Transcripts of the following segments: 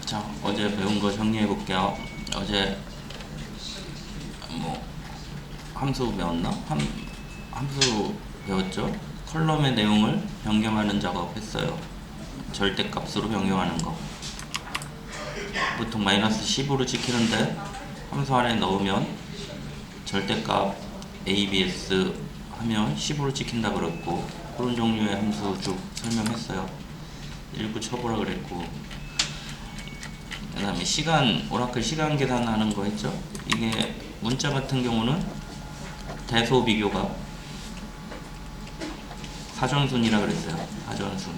자, 어제 배운 거 정리해 볼게요. 어제 뭐 함수 배웠나? 함수 배웠죠? 컬럼의 내용을 변경하는 작업 했어요. 절대값으로 변경하는 거. 보통 마이너스 10으로 찍히는데 함수 안에 넣으면 절대값 ABS 하면 10으로 찍힌다 그랬고, 그런 종류의 함수 쭉 설명했어요. 일부 쳐보라 그랬고, 그 다음에 오라클 시간 계산하는 거 했죠. 이게 문자 같은 경우는 대소 비교가 사전순이라 그랬어요. 사전순.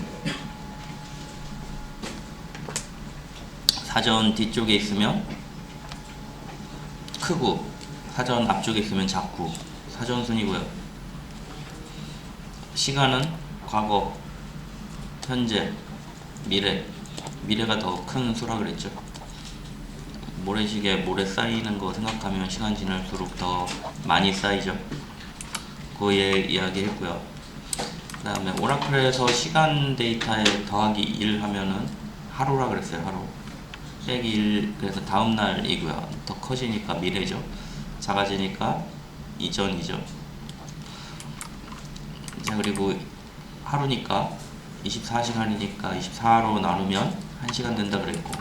사전 뒤쪽에 있으면 크고 사전 앞쪽에 있으면 작고 사전순이고요. 시간은 과거, 현재, 미래가 더 큰 수라 그랬죠. 모래시계 모래 쌓이는 거 생각하면 시간 지날수록 더 많이 쌓이죠. 그 이야기 했고요. 그 다음에 오라클에서 시간 데이터에 더하기 1 하면은 하루라 그랬어요. 하루 빼기 1, 그래서 다음날이고요. 더 커지니까 미래죠. 작아지니까 이전이죠. 자, 그리고 하루니까 24시간이니까 24로 나누면 1시간 된다 그랬고,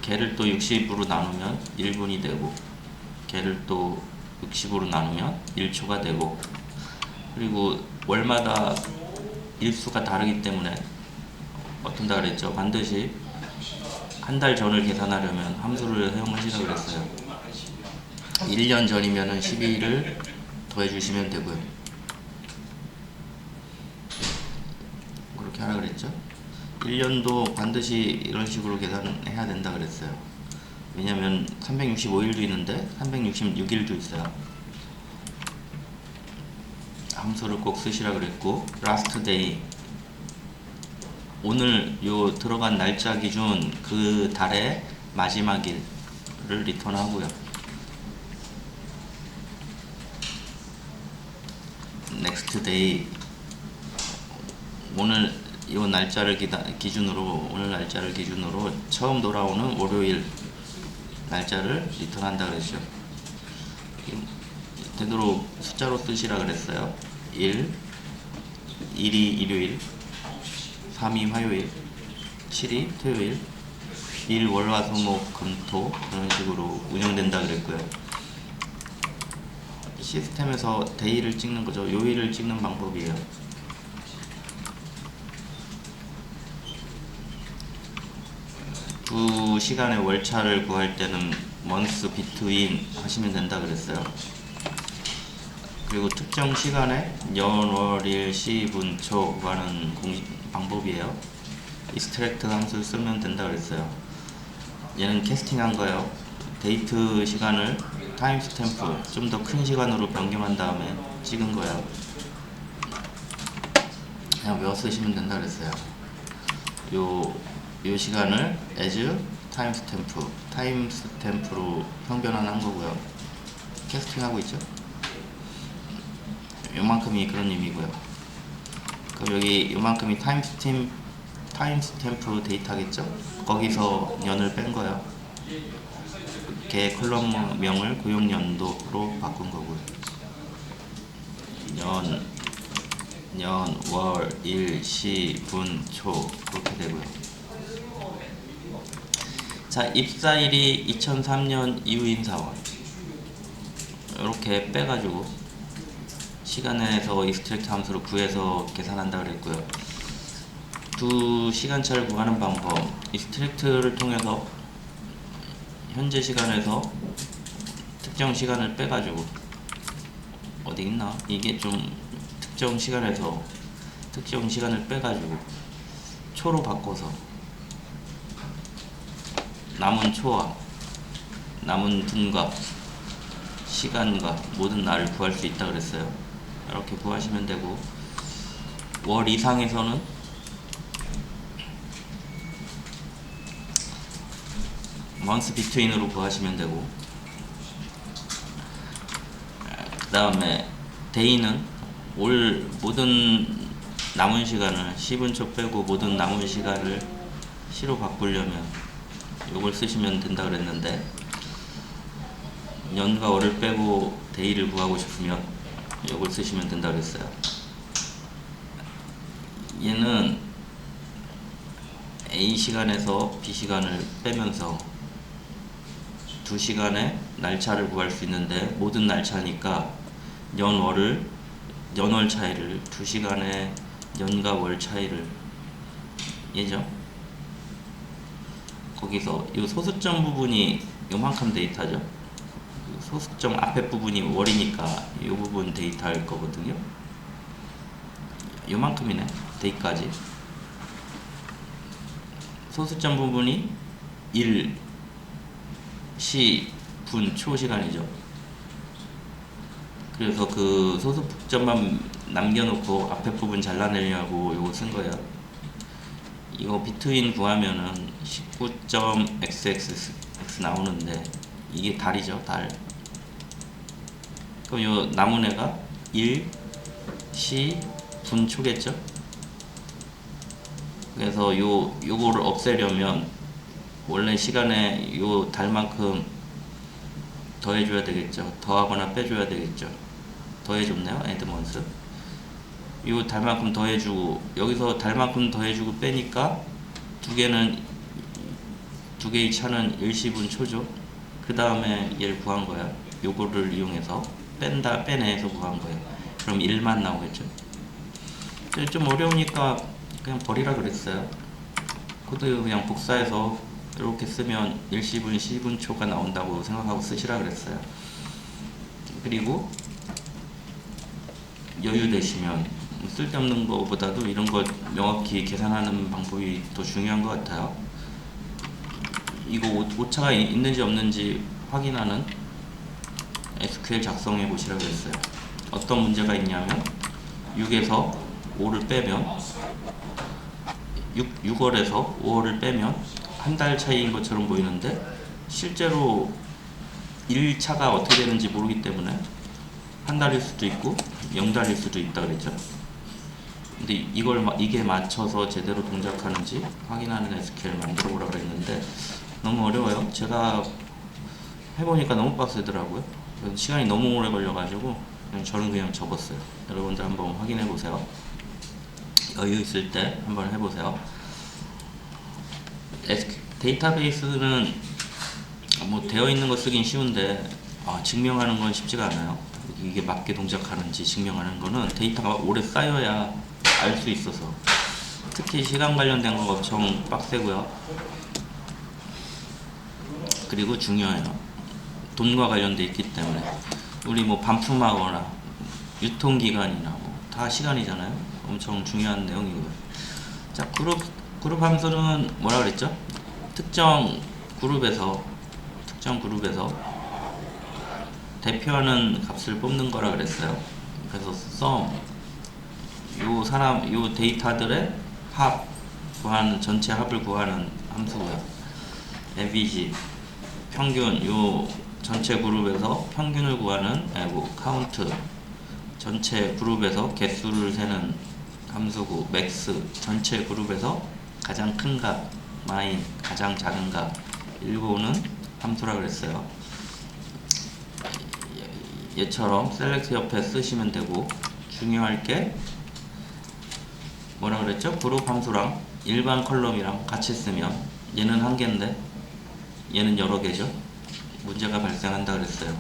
걔를 또 60으로 나누면 1분이 되고, 걔를 또 60으로 나누면 1초가 되고, 그리고 월마다 일수가 다르기 때문에 어떤다 그랬죠? 반드시 한 달 전을 계산하려면 함수를 사용하시라고 그랬어요. 1년 전이면은 12일을 더해주시면 되고요. 그렇게 하라 그랬죠? 1년도 반드시 이런 식으로 계산해야 된다 그랬어요. 왜냐면 365일도 있는데 366일도 있어요. 함수를 꼭 쓰시라 그랬고, last day, 오늘 요 들어간 날짜 기준 그 달의 마지막 일을 리턴하고요. next day, 오늘 요 날짜를 기준으로 처음 돌아오는 월요일 날짜를 리턴한다 그랬죠. 되도록 숫자로 쓰시라 그랬어요. 1, 2이 일요일, 3이 화요일, 7이 토요일, 1 월화수목금토, 그런 식으로 운영된다 그랬고요. 시스템에서 데이를 찍는 거죠. 요일을 찍는 방법이에요. 두 시간의 월차를 구할 때는 months between 하시면 된다 그랬어요. 그리고 특정 시간에 년, 월, 일, 시, 분, 초 구하는 방법이에요. extract 함수를 쓰면 된다 그랬어요. 얘는 캐스팅한 거예요. 데이트 시간을 타임 스탬프 좀 더 큰 시간으로 변경한 다음에 찍은 거예요. 그냥 외워 쓰시면 된다 그랬어요. 요 시간을 as 타임 스탬프로 형변환한 거고요. 캐스팅하고 있죠. 요만큼이 그런 의미고요. 그럼 여기 요만큼이 타임 스탬프 데이터겠죠. 거기서 년을 뺀 거예요. 걔 컬럼명을 고용연도로 바꾼 거고요. 년, 월, 일, 시, 분, 초 그렇게 되고요. 자, 입사일이 2003년 이후인 사원, 이렇게 빼가지고 시간에서 extract 함수로 구해서 계산한다 그랬고요. 두 시간차를 구하는 방법, extract를 통해서 현재 시간에서 특정 시간을 빼가지고, 어디 있나? 이게 좀 특정 시간에서 특정 시간을 빼가지고 초로 바꿔서 남은 초와 남은 분과 시간과 모든 날을 구할 수 있다 그랬어요. 이렇게 구하시면 되고, 월 이상에서는 months between으로 구하시면 되고, 그 다음에 day는 올 모든 남은 시간을 10분 초 빼고 모든 남은 시간을 시로 바꾸려면 요걸 쓰시면 된다 그랬는데, 년과 월을 빼고 데이를 구하고 싶으면 요걸 쓰시면 된다 그랬어요. 얘는 A 시간에서 B 시간을 빼면서 2시간의 날짜를 구할 수 있는데, 모든 날짜니까 연월 차이를 2시간의 년과 월 차이를 얘죠. 거기서 이 소수점 부분이 요만큼 데이터죠. 소수점 앞에 부분이 월이니까 이 부분 데이터일 거거든요. 요만큼이네, 데이까지. 소수점 부분이 1, 시, 분, 초 시간이죠. 그래서 그 소수점만 남겨놓고 앞에 부분 잘라내려고 요거 쓴 거예요. 이거 비트윈 구하면은 19.xx 나오는데, 이게 달이죠, 달. 그럼 요 남은 애가 1, 시, 분, 초겠죠. 그래서 요거를 없애려면 원래 시간에 요 달만큼 더해줘야 되겠죠. 더하거나 빼줘야 되겠죠. 더해줬네요, 에드먼스. 요 달만큼 더해주고, 여기서 달만큼 더해주고 빼니까 두 개의 차는 일시분 초죠. 그 다음에 얘를 구한 거야. 요거를 이용해서 빼내서 구한 거예요. 그럼 1만 나오겠죠. 좀 어려우니까 그냥 버리라 그랬어요. 코드 그냥 복사해서 이렇게 쓰면 일시분, 시분 초가 나온다고 생각하고 쓰시라 그랬어요. 그리고 여유 되시면 쓸데없는 거보다도 이런 거 명확히 계산하는 방법이 더 중요한 것 같아요. 이거 오차가 있는지 없는지 확인하는 SQL 작성해 보시라 그랬어요. 어떤 문제가 있냐면 6에서 5를 빼면 6월에서 5월을 빼면 한 달 차이인 것처럼 보이는데, 실제로 1차가 어떻게 되는지 모르기 때문에 한 달일 수도 있고 0달일 수도 있다 그랬죠. 근데 이게 맞춰서 제대로 동작하는지 확인하는 SQL 만들어 보라 그랬는데, 너무 어려워요. 제가 해보니까 너무 빡세더라고요. 시간이 너무 오래 걸려가지고 저는 그냥 접었어요. 여러분들 한번 확인해 보세요. 여유 있을 때 한번 해보세요. 데이터베이스는 뭐 되어 있는 거 쓰긴 쉬운데, 증명하는 건 쉽지가 않아요. 이게 맞게 동작하는지 증명하는 거는 데이터가 오래 쌓여야 알 수 있어서, 특히 시간 관련된 거 엄청 빡세고요. 그리고 중요해요. 돈과 관련돼 있기 때문에. 우리 뭐 반품하거나 유통기간이나 뭐 다 시간이잖아요. 엄청 중요한 내용이고요. 자, 그룹 함수는 뭐라 그랬죠? 특정 그룹에서 대표하는 값을 뽑는 거라 그랬어요. 그래서 sum, 요 데이터들의 합 구하는, 전체 합을 구하는 함수고요. average, 평균, 요 전체 그룹에서 평균을 구하는 count, 전체 그룹에서 개수를 세는 함수고, max, 전체 그룹에서 가장 큰 값, min, 가장 작은 값, 일고는 함수라 그랬어요. 얘처럼 select 옆에 쓰시면 되고, 중요할 게 뭐라 그랬죠? 그룹 함수랑 일반 컬럼이랑 같이 쓰면 얘는 한 개인데 얘는 여러 개죠. 문제가 발생한다 그랬어요.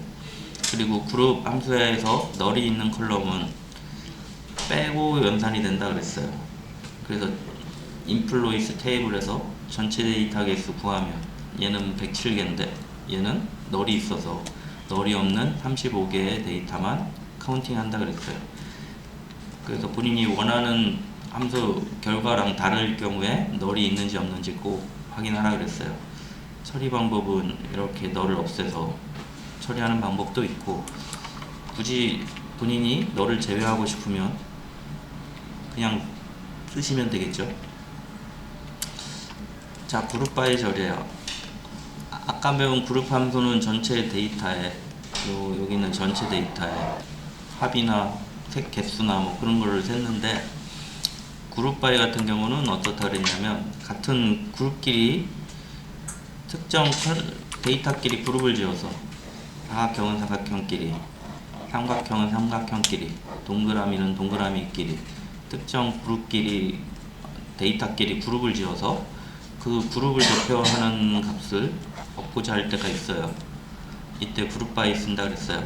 그리고 그룹 함수에서 널이 있는 컬럼은 빼고 연산이 된다 그랬어요. 그래서 인플로이스 테이블에서 전체 데이터 개수 구하면 얘는 107개인데 얘는 널이 있어서 널이 없는 35개의 데이터만 카운팅 한다 그랬어요. 그래서 본인이 원하는 함수 결과랑 다를 경우에 널이 있는지 없는지 꼭 확인하라 그랬어요. 처리 방법은 이렇게 널을 없애서 처리하는 방법도 있고, 굳이 본인이 널을 제외하고 싶으면 그냥 쓰시면 되겠죠. 자, 그룹 바이 절이에요. 아까 배운 그룹 함수는 전체 데이터에, 여기는 전체 데이터에 합이나 색 개수나 뭐 그런 거를 셌는데, 그룹 바이 같은 경우는 어떻다 그랬냐면, 같은 그룹끼리 특정 데이터끼리 그룹을 지어서, 사각형은 사각형끼리, 삼각형은 삼각형끼리, 동그라미는 동그라미끼리, 특정 그룹끼리 데이터끼리 그룹을 지어서 그 그룹을 대표하는 값을 얻고자 할 때가 있어요. 이때 그룹 바이 쓴다 그랬어요.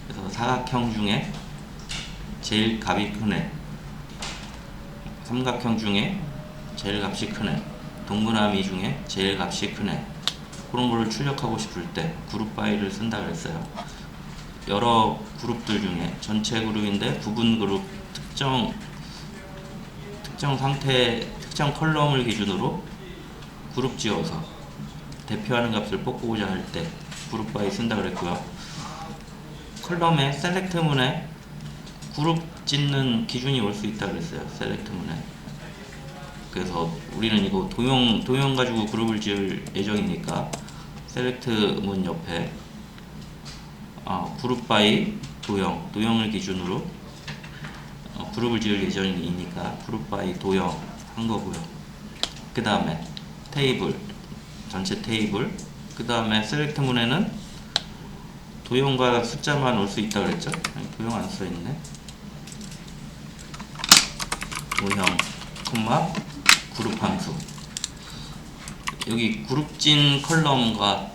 그래서 사각형 중에 제일 값이 크네, 삼각형 중에 제일 값이 크네, 동그라미 중에 제일 값이 크네, 그런 거를 출력하고 싶을 때 그룹 바이를 쓴다 그랬어요. 여러 그룹들 중에 전체 그룹인데 부분 그룹 특정 상태, 특정 컬럼을 기준으로 그룹 지어서 대표하는 값을 뽑고자 할 때 그룹 바이 쓴다 그랬고요. 컬럼의 셀렉트 문에 그룹 짓는 기준이 올 수 있다 그랬어요. 셀렉트 문에. 그래서 우리는 이거 도형 가지고 그룹을 지을 예정이니까 셀렉트 문 옆에 그룹 바이 도형을 기준으로 그룹을 지을 예정이니까 그룹 바이 도형 한 거고요. 그 다음에 테이블, 전체 테이블, 그 다음에 셀렉트 문에는 도형과 숫자만 올 수 있다 그랬죠? 도형 안 써있네. 도형, 콤마, 그룹 함수. 여기 그룹진 컬럼과,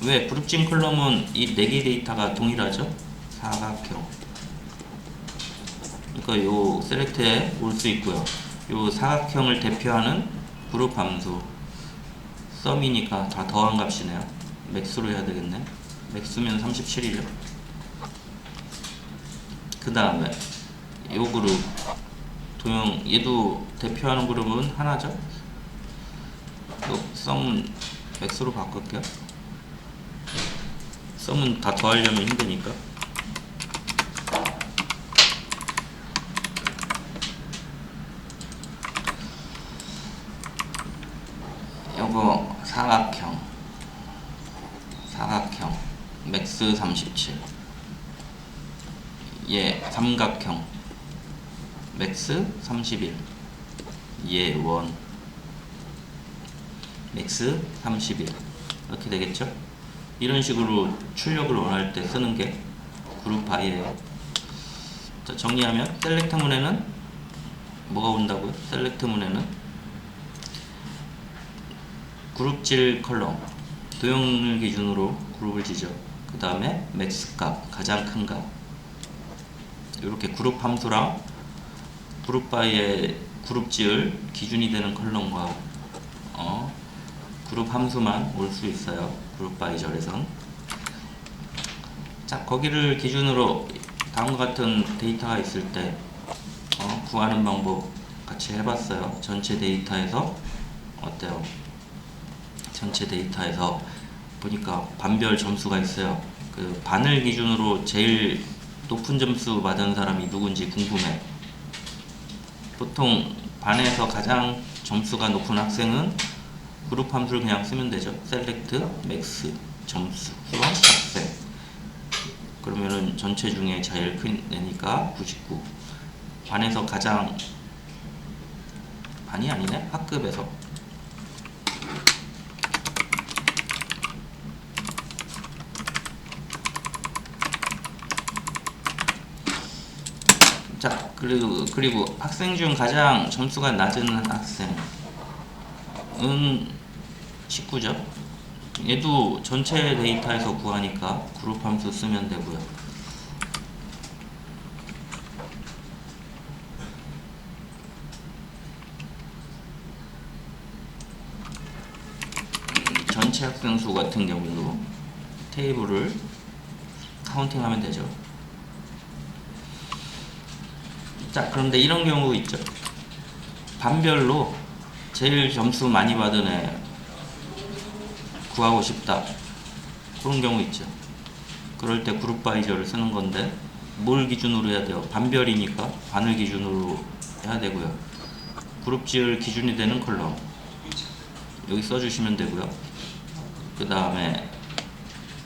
왜 그룹진 컬럼은 이 4개 데이터가 동일하죠? 사각형. 그러니까 요 셀렉트에 올 수 있고요. 요 사각형을 대표하는 그룹 함수 썸이니까 다 더한 값이네요. 맥스로 해야 되겠네. 맥스면 37이죠. 그 다음에 요 그룹 도형, 얘도 대표하는 그룹은 하나죠. 요 썸은 맥스로 바꿀게요. 썸은 다 더하려면 힘드니까. 요거 사각형 맥스 37, 얘 삼각형 맥스 31, 얘 원 맥스 31, 이렇게 되겠죠. 이런 식으로 출력을 원할 때 쓰는 게 그룹 바이예요. 자, 정리하면 셀렉트 문에는 뭐가 온다고요? 셀렉트 문에는 그룹질 컬럼, 도형을 기준으로 그룹을 지죠. 그 다음에 맥스 값, 가장 큰 값, 이렇게 그룹 함수랑 그룹 바이의 그룹 지을 기준이 되는 컬럼과 그룹 함수만 올 수 있어요. 그룹 바이 절에선. 자, 거기를 기준으로 다음과 같은 데이터가 있을 때 구하는 방법 같이 해봤어요. 전체 데이터에서 어때요? 전체 데이터에서 보니까 반별 점수가 있어요. 그 반을 기준으로 제일 높은 점수 받은 사람이 누군지 궁금해. 보통 반에서 가장 점수가 높은 학생은 그룹 함수를 그냥 쓰면 되죠. 셀렉트 맥스 점수 후원 학생. 그러면은 전체 중에 제일 큰 애니까 99. 반에서 가장, 반이 아니네, 학급에서 자, 그리고 학생 중 가장 점수가 낮은 학생은 19죠. 얘도 전체 데이터에서 구하니까 그룹 함수 쓰면 되고요. 전체 학생 수 같은 경우도 테이블을 카운팅하면 되죠. 자, 그런데 이런 경우 있죠. 반별로 제일 점수 많이 받은 애 구하고 싶다, 그런 경우 있죠. 그럴 때 그룹 바이저를 쓰는 건데 뭘 기준으로 해야 돼요? 반별이니까 반을 기준으로 해야 되고요. 그룹 지을 기준이 되는 컬럼 여기 써주시면 되고요. 그 다음에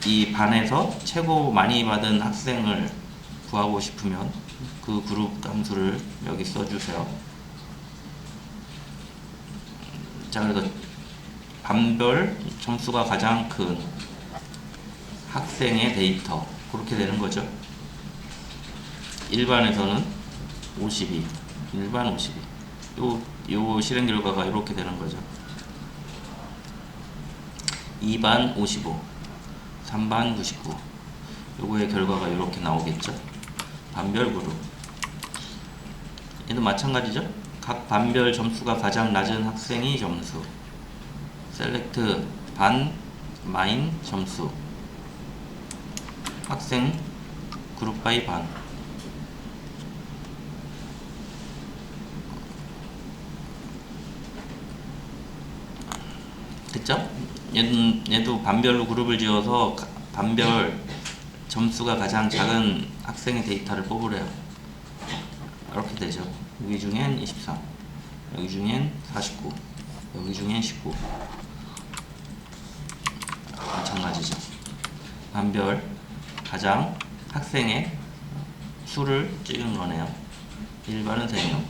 이 반에서 최고 많이 받은 학생을 구하고 싶으면 그 그룹 함수를 여기 써주세요. 자, 그래서 반별 점수가 가장 큰 학생의 데이터, 그렇게 되는 거죠. 일반에서는 52, 일반 52. 요 실행 결과가 이렇게 되는 거죠. 2반 55, 3반 99. 요거의 결과가 이렇게 나오겠죠. 반별 그룹. 얘도 마찬가지죠. 각 반별 점수가 가장 낮은 학생이 점수. 셀렉트 반 마인 점수. 학생 그룹 바이 반. 됐죠? 얘도 반별로 그룹을 지어서 반별 점수가 가장 작은 학생의 데이터를 뽑으래요. 이렇게 되죠. 여기 중엔 23, 여기 중엔 49, 여기 중엔 19. 마찬가지죠. 반별 가장 학생의 수를 찍은 거네요. 일반은 3명.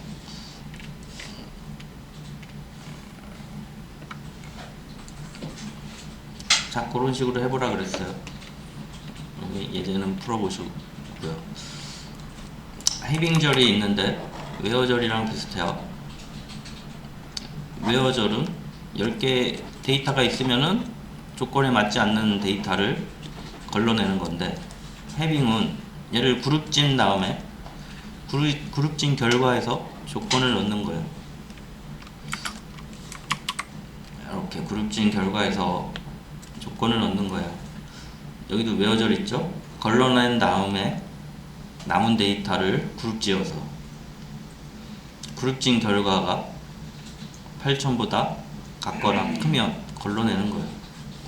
자, 그런 식으로 해보라 그랬어요. 여기 예제는 풀어보시고요. 해빙절이 있는데 웨어절이랑 비슷해요. 웨어절은 10개 데이터가 있으면은 조건에 맞지 않는 데이터를 걸러내는 건데, 해빙은 얘를 그룹진 다음에 그룹진 결과에서 조건을 넣는 거예요. 이렇게 그룹진 결과에서 조건을 넣는 거예요. 여기도 웨어절 있죠? 걸러낸 다음에 남은 데이터를 그룹지어서 그룹진 결과가 8000보다 같거나 크면 걸러내는 거예요.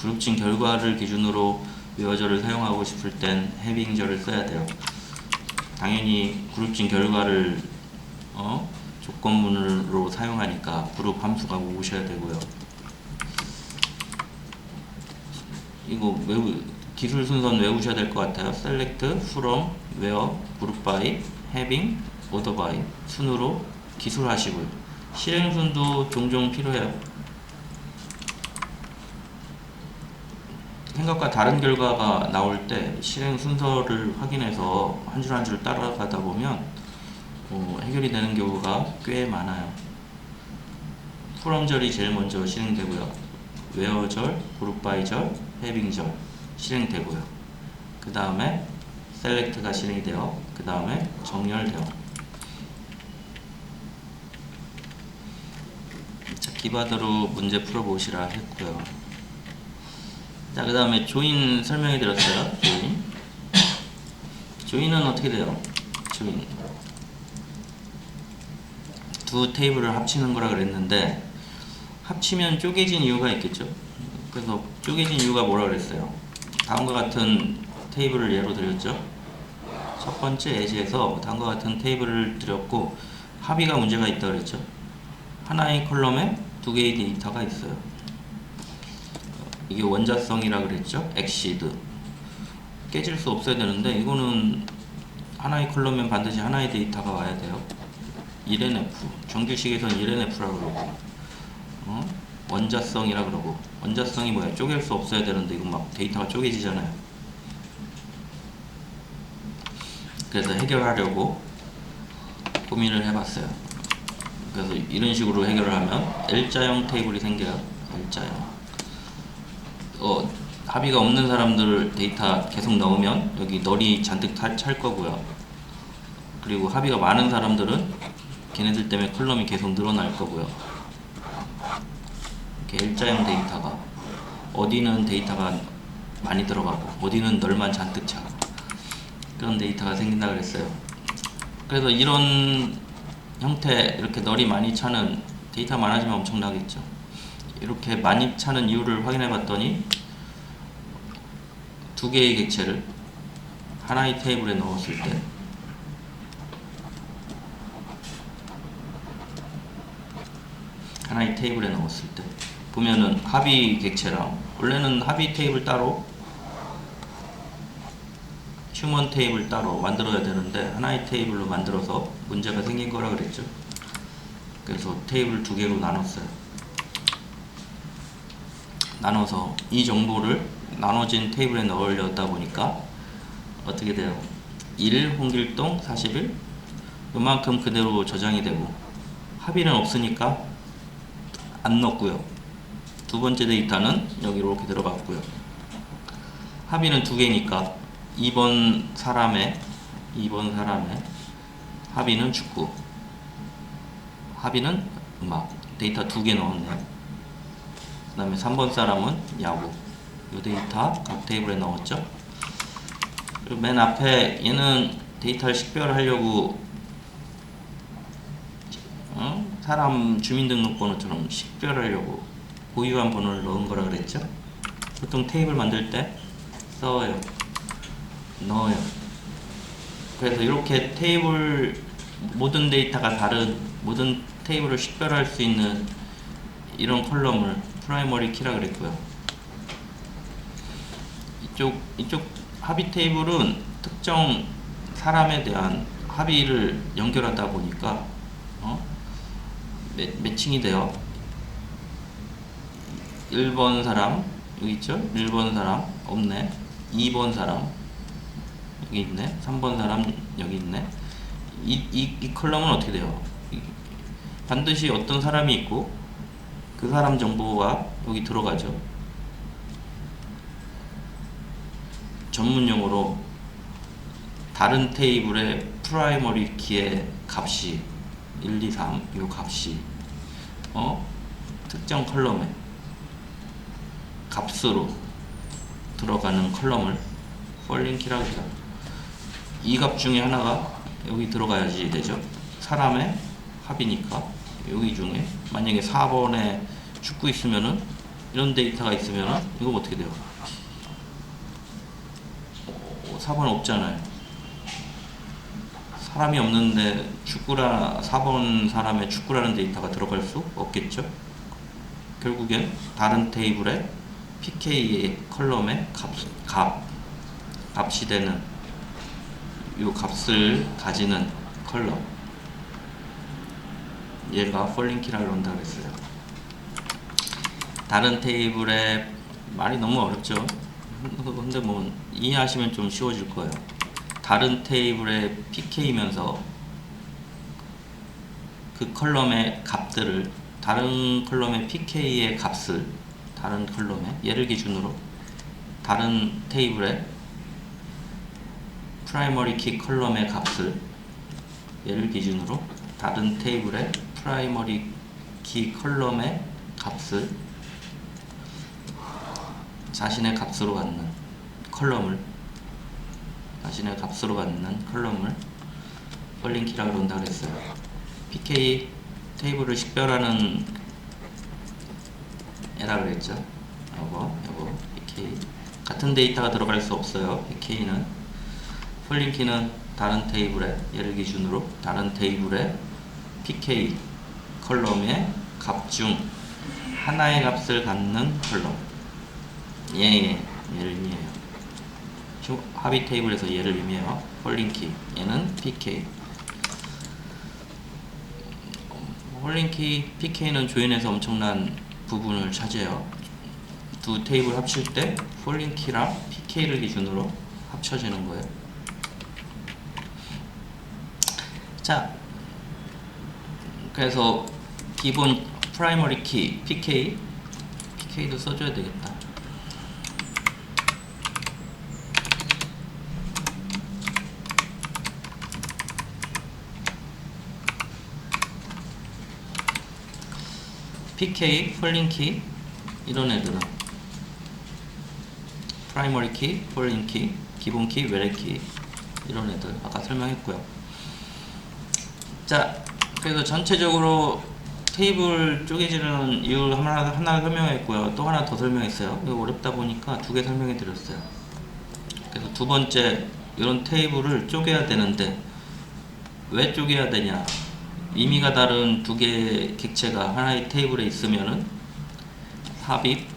그룹진 결과를 기준으로 웨어절을 사용하고 싶을 땐 해빙절을 써야 돼요. 당연히 그룹진 결과를 조건문으로 사용하니까 그룹 함수가 오셔야 되고요. 이거 기술 순서는 외우셔야 될 것 같아요. select, from, where, group by, having, order by 순으로 기술하시고요. 실행순도 종종 필요해요. 생각과 다른 결과가 나올 때 실행 순서를 확인해서 한 줄 한 줄 따라가다 보면 해결이 되는 경우가 꽤 많아요. from절이 제일 먼저 실행되고요. where절, group by절, having절 실행되고요. 그 다음에 select가 실행이 되어 그 다음에 정렬되어. 자, 키바드로 문제 풀어보시라 했고요. 자, 그 다음에 조인 설명해 드렸어요. 조인은 어떻게 돼요? 조인 두 테이블을 합치는 거라 그랬는데, 합치면 쪼개진 이유가 있겠죠. 그래서 쪼개진 이유가 뭐라 그랬어요? 다음과 같은 테이블을 예로 드렸죠. 첫 번째 예제에서 다음과 같은 테이블을 드렸고 합의가 문제가 있다 그랬죠. 하나의 컬럼에 두 개의 데이터가 있어요. 이게 원자성이라 그랬죠. exceed 깨질 수 없어야 되는데, 이거는 하나의 컬럼엔 반드시 하나의 데이터가 와야 돼요. 1NF 정규식에서는 1NF라 그러고 원자성이라 그러고, 원자성이 뭐야? 쪼갤 수 없어야 되는데 이거 막 데이터가 쪼개지잖아요. 그래서 해결하려고 고민을 해봤어요. 그래서 이런 식으로 해결을 하면 L자형 테이블이 생겨요. L자형. 합의가 없는 사람들 데이터 계속 넣으면 여기 널이 잔뜩 찰 거고요. 그리고 합의가 많은 사람들은 걔네들 때문에 컬럼이 계속 늘어날 거고요. 이렇게 L자형 데이터가 어디는 데이터가 많이 들어가고 어디는 널만 잔뜩 차고 그런 데이터가 생긴다 그랬어요. 그래서 이런 형태, 이렇게 널이 많이 차는 데이터 많아지면 엄청나겠죠. 이렇게 많이 차는 이유를 확인해 봤더니 두 개의 객체를 하나의 테이블에 넣었을 때 보면은 합의 객체랑, 원래는 합의 테이블 따로 휴먼 테이블 따로 만들어야 되는데 하나의 테이블로 만들어서 문제가 생긴 거라 그랬죠. 그래서 테이블 두 개로 나눴어요. 나눠서 이 정보를 나눠진 테이블에 넣으려다 보니까 어떻게 돼요? 1 홍길동 41 요만큼 그대로 저장이 되고 합의는 없으니까 안 넣었고요. 두 번째 데이터는 여기 이렇게 들어갔고요. 합의는 두 개니까 2번 사람의 합의는 축구, 합의는 음악, 데이터 두 개 넣었네요. 그 다음에 3번 사람은 야구, 이 데이터 각 테이블에 넣었죠. 그리고 맨 앞에 얘는 데이터를 식별하려고 사람 주민등록번호처럼 식별하려고 고유한 번호를 넣은 거라 그랬죠. 보통 테이블 만들 때 써요, 넣어요. 그래서 이렇게 테이블 모든 데이터가 다른 모든 테이블을 식별할 수 있는 이런 컬럼을 프라이머리 키라 그랬고요. 이쪽 합의 테이블은 특정 사람에 대한 합의를 연결하다 보니까 매칭이 돼요. 1번 사람 여기 있죠? 1번 사람 없네. 2번 사람 여기 있네. 3번 사람 여기 있네. 이 컬럼은 어떻게 돼요? 반드시 어떤 사람이 있고 그 사람 정보가 여기 들어가죠. 전문용어로 다른 테이블의 프라이머리 키의 값이 1, 2, 3 이 값이 특정 컬럼에 값으로 들어가는 컬럼을 폴링 키라고 해요. 이 값 중에 하나가 여기 들어가야지 되죠. 사람의 합이니까 여기 중에 만약에 4번에 축구 있으면은 이런 데이터가 있으면은 이거 어떻게 돼요? 4번 없잖아요. 사람이 없는데 4번 사람의 축구라는 데이터가 들어갈 수 없겠죠. 결국엔 다른 테이블에 PK의 컬럼의 값이 되는 이 값을 가지는 컬럼, 얘가 폴링 키라고 한다고 했어요. 다른 테이블에 말이 너무 어렵죠. 근데 뭐 이해하시면 좀 쉬워질 거예요. 다른 테이블의 PK이면서 그 컬럼의 값들을 다른 컬럼의 PK의 값을 다른 컬럼에 얘를 기준으로 다른 테이블의 프라이머리 키 컬럼의 값을 얘를 기준으로 다른 테이블의 프라이머리 키 컬럼의 값을 자신의 값으로 갖는 컬럼을 폴링 키라고 그런다고 했어요. PK 테이블을 식별하는 애라 그랬죠. 요거 PK 같은 데이터가 들어갈 수 없어요. PK는 폴링 키는 다른 테이블에 얘를 기준으로 다른 테이블의 PK 컬럼의 값 중 하나의 값을 갖는 컬럼. 얘를 의미해요. 합의 테이블에서 얘를 의미해요. 폴링 키 얘는 PK. 폴링 키 PK는 조인에서 엄청난 부분을 차지해요. 두 테이블 합칠 때 폴링 키랑 PK를 기준으로 합쳐지는 거예요. 자, 그래서 기본 프라이머리 키 PK도 써줘야 되겠다. PK, 폴링 키 이런 애들은 프라이머리 키, 폴링 키, 기본 키, 외래 키 이런 애들 아까 설명했고요. 자, 그래서 전체적으로 테이블 쪼개지는 이유 하나 설명했고요. 또 하나 더 설명했어요. 이거 어렵다 보니까 두 개 설명해 드렸어요. 그래서 두 번째, 이런 테이블을 쪼개야 되는데 왜 쪼개야 되냐? 의미가 다른 두 개의 객체가 하나의 테이블에 있으면은 삽입,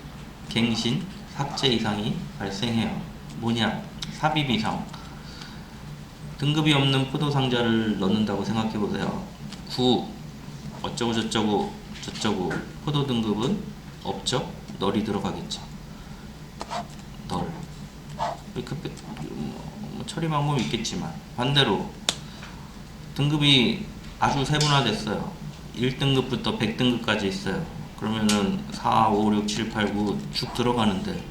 갱신, 삭제 이상이 발생해요. 뭐냐? 삽입 이상. 등급이 없는 포도 상자를 넣는다고 생각해 보세요. 9 어쩌고 저쩌고 포도 등급은 없죠. 널이 들어가겠죠. 널. 처리 방법이 있겠지만 반대로 등급이 아주 세분화됐어요. 1등급부터 100등급까지 있어요. 그러면은 4, 5, 6, 7, 8, 9 쭉 들어가는데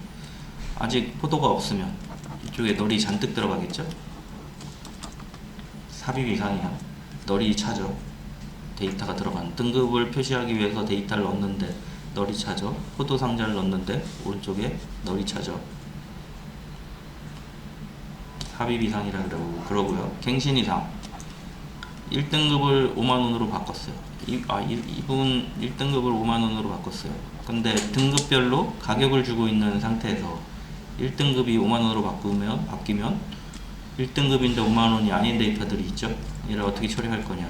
아직 포도가 없으면 이쪽에 널이 잔뜩 들어가겠죠. 삽입 이상이야. 널이 차죠. 데이터가 들어가는 등급을 표시하기 위해서 데이터를 넣는데 널이 차죠. 포도 상자를 넣는데 오른쪽에 널이 차죠. 삽입 이상이라 그러고요. 갱신 이상 1등급을 5만원으로 바꿨어요. 이분 1등급을 5만원으로 바꿨어요. 근데 등급별로 가격을 주고 있는 상태에서 1등급이 5만원으로 바뀌면 1등급인데 5만원이 아닌 데이터들이 있죠. 얘를 어떻게 처리할 거냐.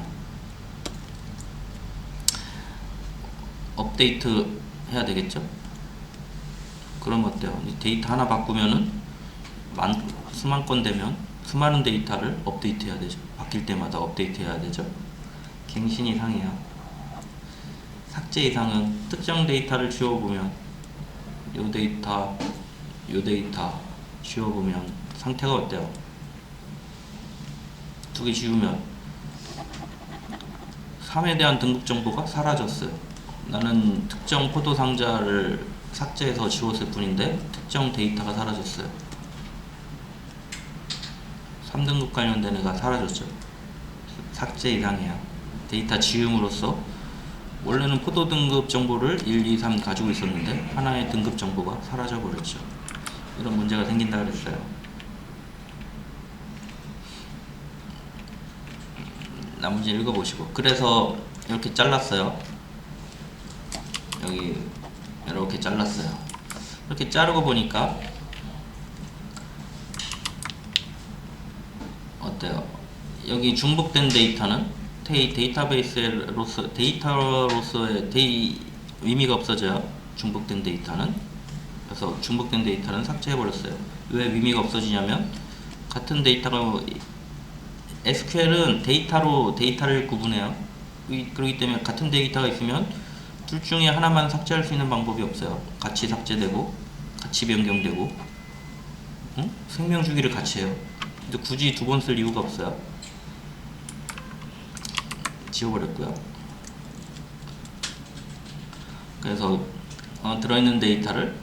업데이트 해야 되겠죠. 그럼 어때요? 데이터 하나 바꾸면은 수만 건 되면 수많은 데이터를 업데이트 해야 되죠. 바뀔 때마다 업데이트 해야 되죠. 갱신 이상이야. 삭제 이상은 특정 데이터를 지워보면 요 데이터 지워보면 상태가 어때요? 두 개 지우면 3에 대한 등급 정보가 사라졌어요. 나는 특정 포도 상자를 삭제해서 지웠을 뿐인데 특정 데이터가 사라졌어요. 3등급 관련된 애가 사라졌죠. 삭제 이상이야. 데이터 지움으로써 원래는 포도 등급 정보를 1, 2, 3 가지고 있었는데 하나의 등급 정보가 사라져 버렸죠. 이런 문제가 생긴다 그랬어요. 나머지 읽어보시고. 그래서 이렇게 잘랐어요. 여기 이렇게 잘랐어요. 이렇게 자르고 보니까 어때요? 여기 중복된 데이터는 데이터로서의 의미가 없어져요. 중복된 데이터는. 그래서 중복된 데이터는 삭제해버렸어요. 왜 의미가 없어지냐면 같은 데이터가 SQL은 데이터로 데이터를 구분해요. 그렇기 때문에 같은 데이터가 있으면 둘 중에 하나만 삭제할 수 있는 방법이 없어요. 같이 삭제되고 같이 변경되고 생명 주기를 같이 해요. 근데 굳이 두 번 쓸 이유가 없어요. 지워버렸고요. 그래서 들어있는 데이터를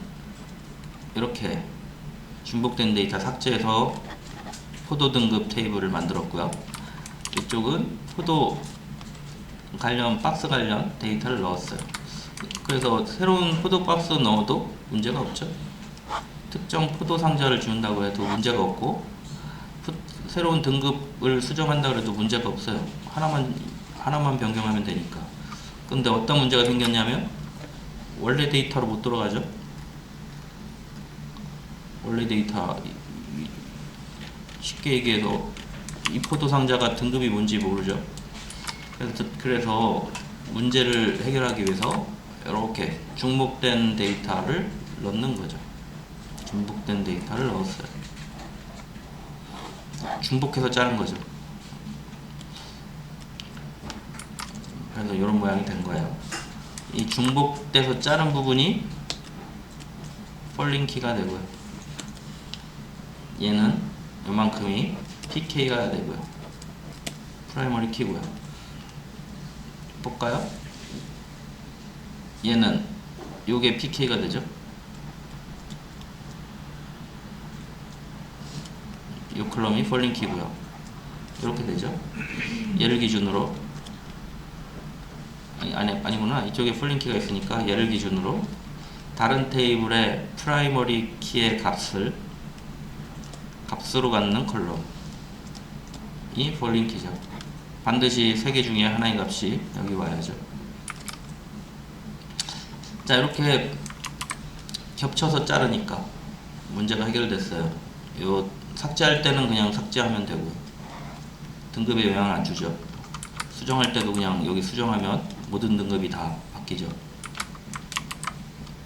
이렇게 중복된 데이터 삭제해서 포도 등급 테이블을 만들었고요. 이쪽은 포도 관련 박스 관련 데이터를 넣었어요. 그래서 새로운 포도 박스 넣어도 문제가 없죠. 특정 포도 상자를 지운다고 해도 문제가 없고 새로운 등급을 수정한다고 해도 문제가 없어요. 하나만 변경하면 되니까. 근데 어떤 문제가 생겼냐면 원래 데이터로 못 들어가죠. 원래 데이터 쉽게 얘기해서 이 포도 상자가 등급이 뭔지 모르죠. 그래서 문제를 해결하기 위해서 이렇게 중복된 데이터를 넣는 거죠. 중복된 데이터를 넣었어요. 중복해서 자른 거죠. 그래서 이런 모양이 된 거예요. 이 중복돼서 자른 부분이 폴링 키가 되고요. 얘는 요만큼이 PK가 되고요. 프라이머리 키고요. 볼까요? 얘는 요게 PK가 되죠. 요 컬럼이 폴링 키고요. 이렇게 되죠. 얘를 기준으로 아니구나. 이쪽에 폴링 키가 있으니까 얘를 기준으로 다른 테이블의 프라이머리 키의 값으로 갖는 컬럼이 폴링 키죠. 반드시 3개 중에 하나의 값이 여기 와야죠. 자, 이렇게 겹쳐서 자르니까 문제가 해결됐어요. 요 삭제할 때는 그냥 삭제하면 되고 등급에 영향을 안 주죠. 수정할 때도 그냥 여기 수정하면 모든 등급이 다 바뀌죠.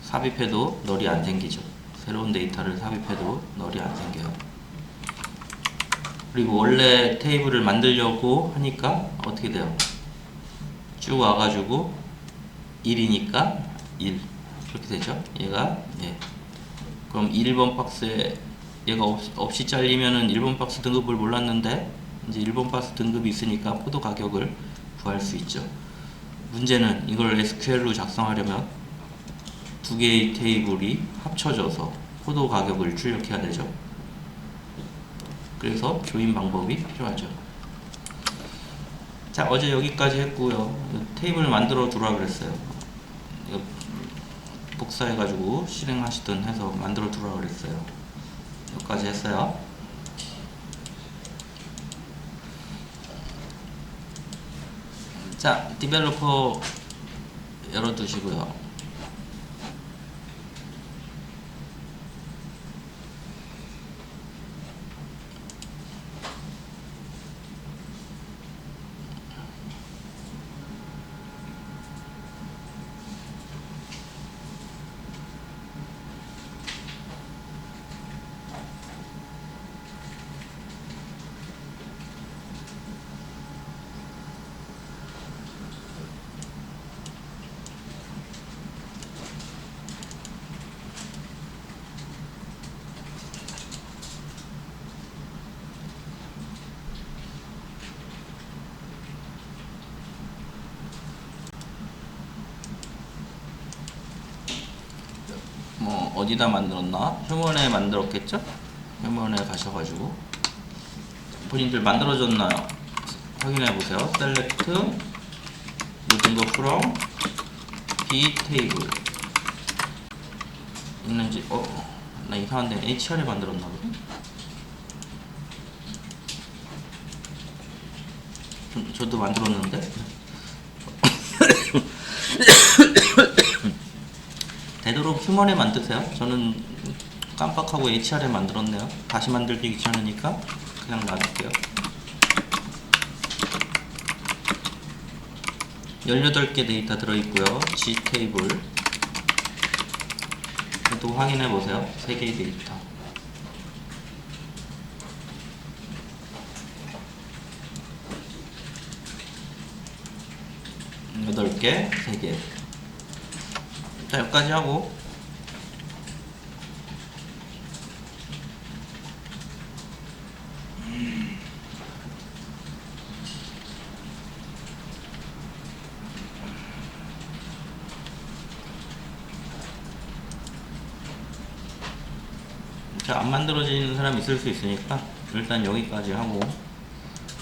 삽입해도 널이 안 생기죠. 새로운 데이터를 삽입해도 널이 안 생겨요. 그리고 원래 테이블을 만들려고 하니까 어떻게 돼요? 쭉 와가지고 1이니까 1 그렇게 되죠. 얘가 예. 그럼 1번 박스에 얘가 없이 잘리면은 1번 박스 등급을 몰랐는데 이제 1번 박스 등급이 있으니까 포도 가격을 구할 수 있죠. 문제는 이걸 SQL로 작성하려면 두 개의 테이블이 합쳐져서 포도 가격을 출력해야 되죠. 그래서 조인 방법이 필요하죠. 자, 어제 여기까지 했고요. 테이블 만들어 두라 그랬어요. 이거 복사해가지고 실행하시든 해서 만들어 두라 그랬어요. 여기까지 했어요. 자, 디벨로퍼 열어두시고요. 뭐 어디다 만들었나? 휴먼에 만들었겠죠? 휴먼에 가셔가지고 본인들 만들어졌나요? 확인해 보세요. 셀렉트 모든 거 from B 테이블 있는지. 나 이상한데 HR에 만들었나 보네. 저도 만들었는데. 되도록 휴먼에 만드세요. 저는 깜빡하고 HR에 만들었네요. 다시 만들기 귀찮으니까 그냥 놔둘게요. 18개 데이터 들어있고요. G 테이블 또 확인해보세요. 3개의 데이터. 8개, 3개. 자, 여기까지 하고 자, 안 만들어지는 사람 있을 수 있으니까 일단 여기까지 하고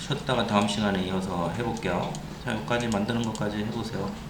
쉬었다가 다음 시간에 이어서 해볼게요. 자, 여기까지 만드는 것까지 해보세요.